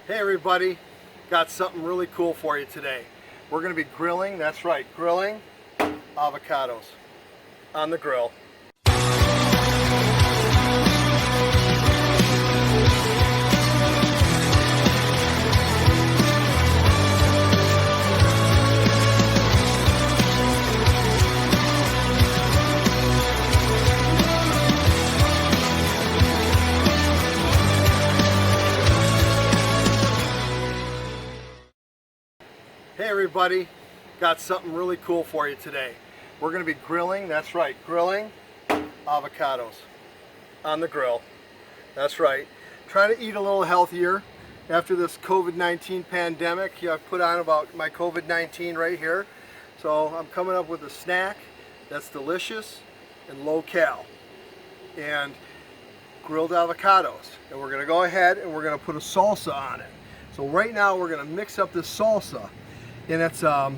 Hey everybody, got something really cool for you today. We're going to be grilling, that's right, grilling avocados on the grill. Hey everybody, got something really cool for you today. We're going to be grilling, that's right, grilling avocados on the grill. That's right. Trying to eat a little healthier after this COVID-19 pandemic. I put on about my COVID-19 right here. So I'm coming up with a snack that's delicious and low cal. And grilled avocados. And we're going to go ahead and we're going to put a salsa on it. So right now we're going to mix up this salsa. And it's a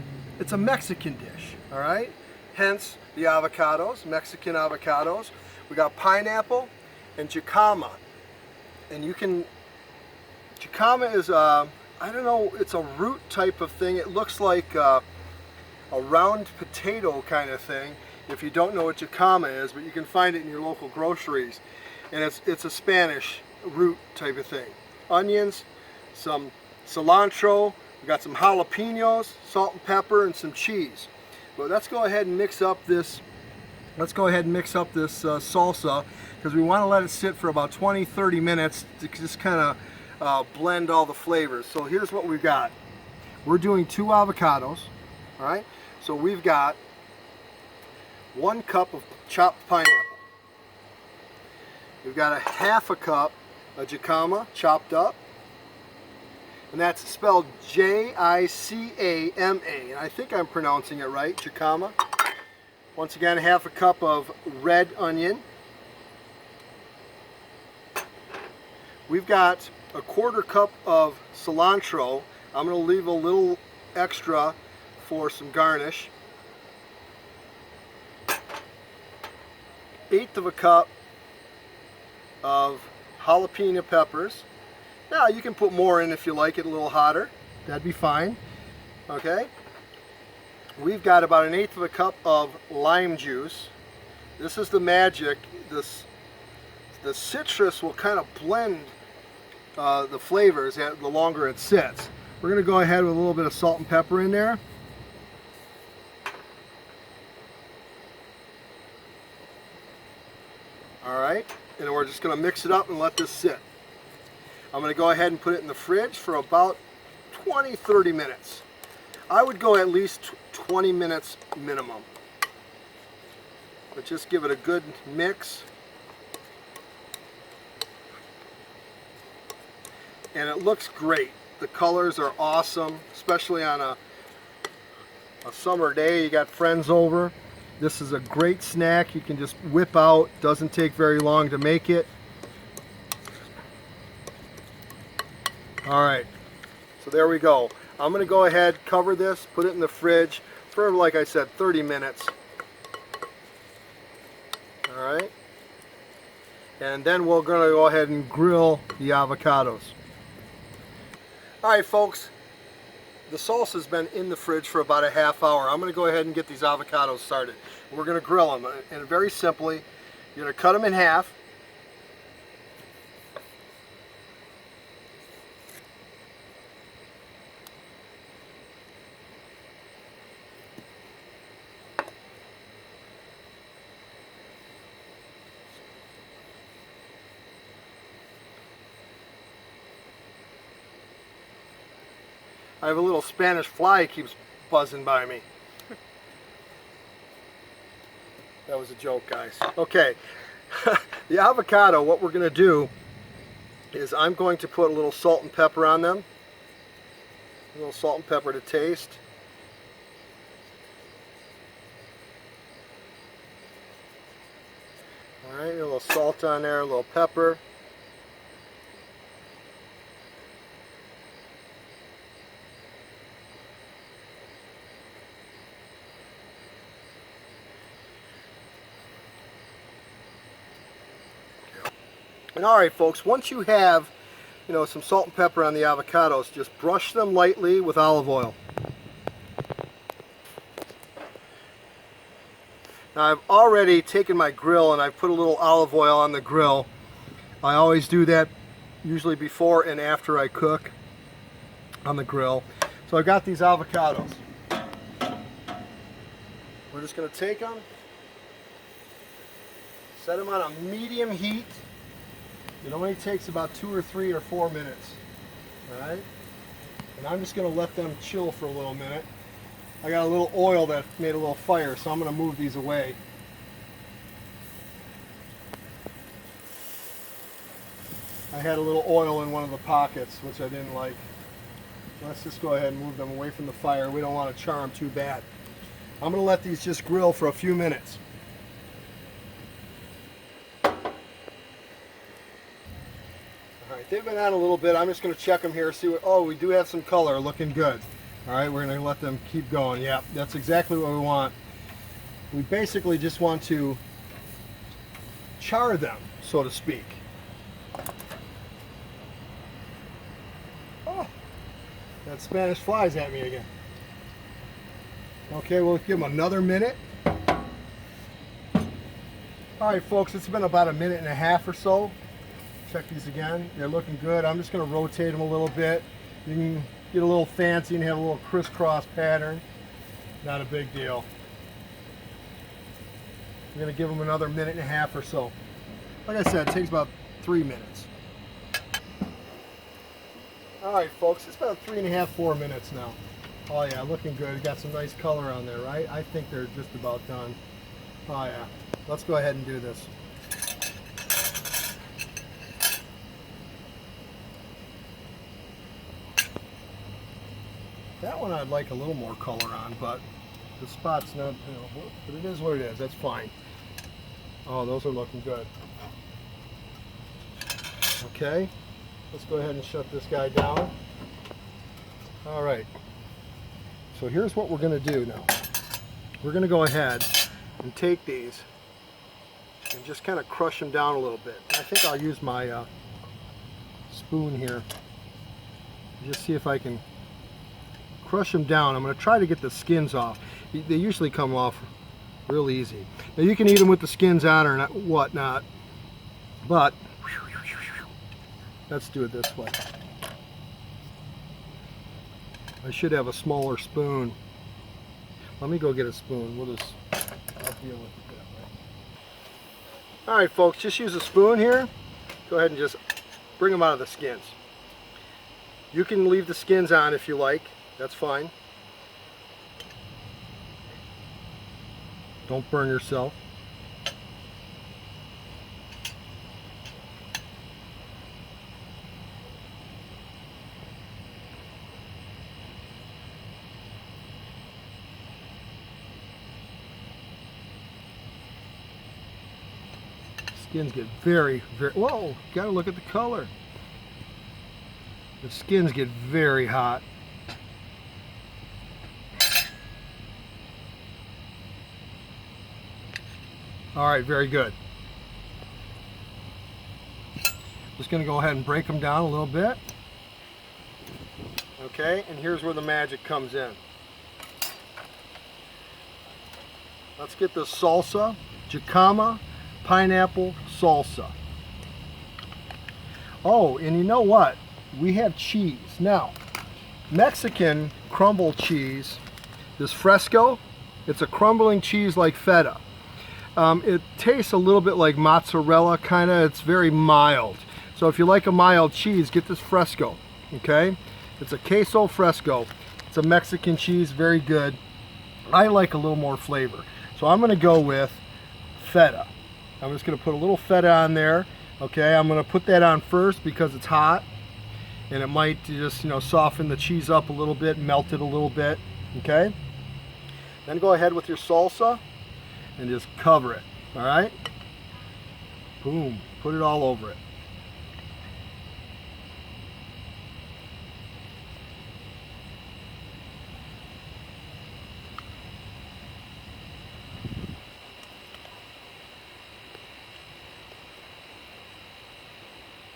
Mexican dish, all right? Hence the avocados, Mexican avocados. We got pineapple and jicama. And jicama is, I don't know, it's a root type of thing. It looks like a round potato kind of thing, if you don't know what jicama is, but you can find it in your local groceries. And it's a Spanish root type of thing. Onions, some cilantro, we got some jalapenos, salt and pepper, and some cheese. But let's go ahead and mix up this. Salsa, because we want to let it sit for about 20-30 minutes to just kind of blend all the flavors. So here's what we've got. We're doing 2 avocados, all right? So we've got 1 cup of chopped pineapple. We've got a half a cup of jicama chopped up. And that's spelled J-I-C-A-M-A. And I think I'm pronouncing it right, jicama. Once again, half a cup of red onion. We've got a 1/4 cup of cilantro. I'm going to leave a little extra for some garnish. 1/8 of a cup of jalapeno peppers. Now you can put more in if you like it a little hotter. That'd be fine. Okay. We've got about 1/8 of a cup of lime juice. This is the magic. The citrus will kind of blend the flavors the longer it sits. We're going to go ahead with a little bit of salt and pepper in there. All right. And we're just going to mix it up and let this sit. I'm going to go ahead and put it in the fridge for about 20-30 minutes. I would go at least 20 minutes minimum. But just give it a good mix. And it looks great. The colors are awesome, especially on a summer day. You got friends over. This is a great snack. You can just whip out. Doesn't take very long to make it. All right, so there we go. I'm going to go ahead, cover this, put it in the fridge for, like I said, 30 minutes. All right, and then we're going to go ahead and grill the avocados. All right, folks, the salsa's been in the fridge for about a half hour. I'm going to go ahead and get these avocados started. We're going to grill them, and very simply, you're going to cut them in half. I have a little Spanish fly keeps buzzing by me. That was a joke, guys. Okay, the avocado, what we're going to do is I'm going to put a little salt and pepper on them. A little salt and pepper to taste. All right, a little salt on there, a little pepper. And all right, folks, once you have some salt and pepper on the avocados. Just brush them lightly with olive oil. Now I've already taken my grill and I've put a little olive oil on the grill. I always do that usually before and after I cook on the grill. So I've got these avocados. We're just going to take them, set them on a medium heat. It only takes about 2 or 3 or 4 minutes. Alright? And I'm just going to let them chill for a little minute. I got a little oil that made a little fire, so I'm going to move these away. I had a little oil in one of the pockets, which I didn't like. Let's just go ahead and move them away from the fire. We don't want to char them too bad. I'm going to let these just grill for a few minutes. Alright, they've been on a little bit. I'm just going to check them here, see what, oh, we do have some color, looking good. Alright, we're going to let them keep going. Yeah, that's exactly what we want. We basically just want to char them, so to speak. Oh, that Spanish flies at me again. Okay, we'll give them another minute. Alright folks, it's been about a minute and a half or so. Check these again. They're looking good. I'm just going to rotate them a little bit. You can get a little fancy and have a little crisscross pattern. Not a big deal. I'm going to give them another minute and a half or so. Like I said, it takes about 3 minutes. Alright folks, it's about 3.5, 4 minutes now. Oh yeah, looking good. You got some nice color on there, right? I think they're just about done. Oh yeah. Let's go ahead and do this. That one I'd like a little more color on, but the spot's not, but it is what it is. That's fine. Oh, those are looking good. Okay, let's go ahead and shut this guy down. All right, so here's what we're going to do now. We're going to go ahead and take these and just kind of crush them down a little bit. I think I'll use my spoon here. Just see if I can crush them down. I'm going to try to get the skins off. They usually come off real easy. Now you can eat them with the skins on or not, whatnot, but let's do it this way. I should have a smaller spoon. Let me go get a spoon. I'll deal with it that way. Alright folks, just use a spoon here. Go ahead and just bring them out of the skins. You can leave the skins on if you like. That's fine. Don't burn yourself. Skins get very, whoa, gotta look at the color. The skins get very hot. Alright, very good. Just going to go ahead and break them down a little bit. Okay, and here's where the magic comes in. Let's get the salsa, Jicama Pineapple Salsa. Oh, and you know what? We have cheese. Now, Mexican crumble cheese, this Fresco, it's a crumbling cheese like Feta. It tastes a little bit like mozzarella, kind of. It's very mild. So if you like a mild cheese, get this Fresco, okay? It's a Queso Fresco. It's a Mexican cheese, very good. I like a little more flavor. So I'm going to go with Feta. I'm just going to put a little Feta on there, okay? I'm going to put that on first because it's hot, and it might just, soften the cheese up a little bit, melt it a little bit, okay? Then go ahead with your salsa and just cover it, all right? Boom, put it all over it.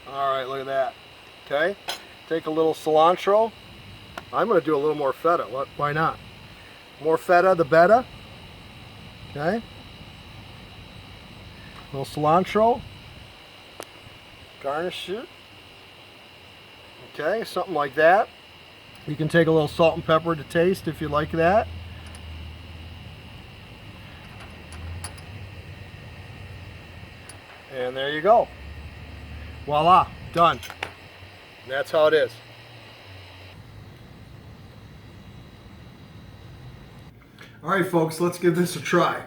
All right, look at that. Okay, take a little cilantro. I'm going to do a little more feta. Why not? More feta, the better. Okay. A little cilantro. Garnish it. Okay, something like that. You can take a little salt and pepper to taste if you like that. And there you go. Voila, done. And that's how it is. All right, folks, let's give this a try.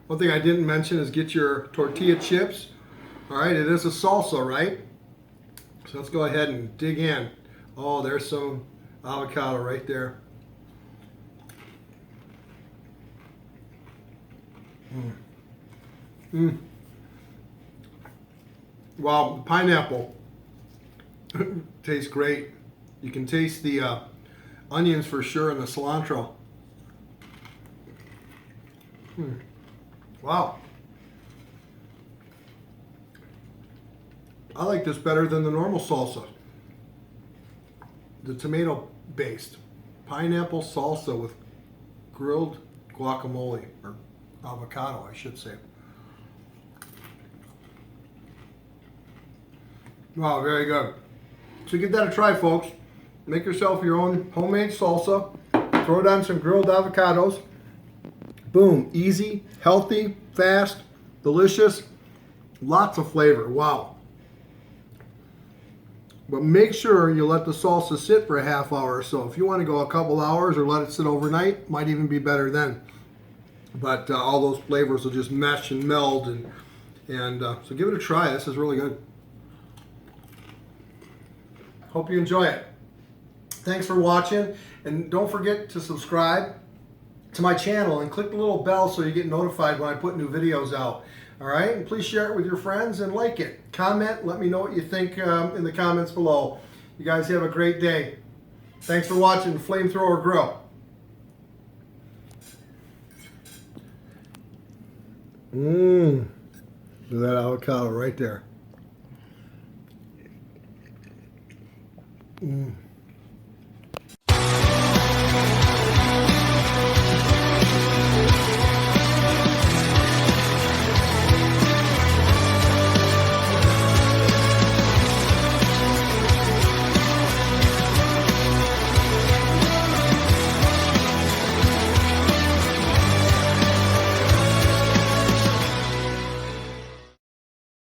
One thing I didn't mention is get your tortilla chips. All right, it is a salsa, right? So let's go ahead and dig in. Oh, there's some avocado right there. Wow, the pineapple tastes great. You can taste the onions for sure and the cilantro. Wow. I like this better than the normal salsa. The tomato based pineapple salsa with grilled guacamole, or avocado I should say. Wow, very good. So give that a try, folks. Make yourself your own homemade salsa. Throw it on some grilled avocados. Boom, easy, healthy, fast, delicious, lots of flavor. Wow. But make sure you let the salsa sit for a half hour or so. If you want to go a couple hours or let it sit overnight, might even be better then. But all those flavors will just mesh and meld, and so give it a try. This is really good. Hope you enjoy it. Thanks for watching, and don't forget to subscribe to my channel and click the little bell so you get notified when I put new videos out. All right, and please share it with your friends and like it. Comment, let me know what you think in the comments below. You guys have a great day. Thanks for watching Flamethrower Grill. Look at that avocado right there.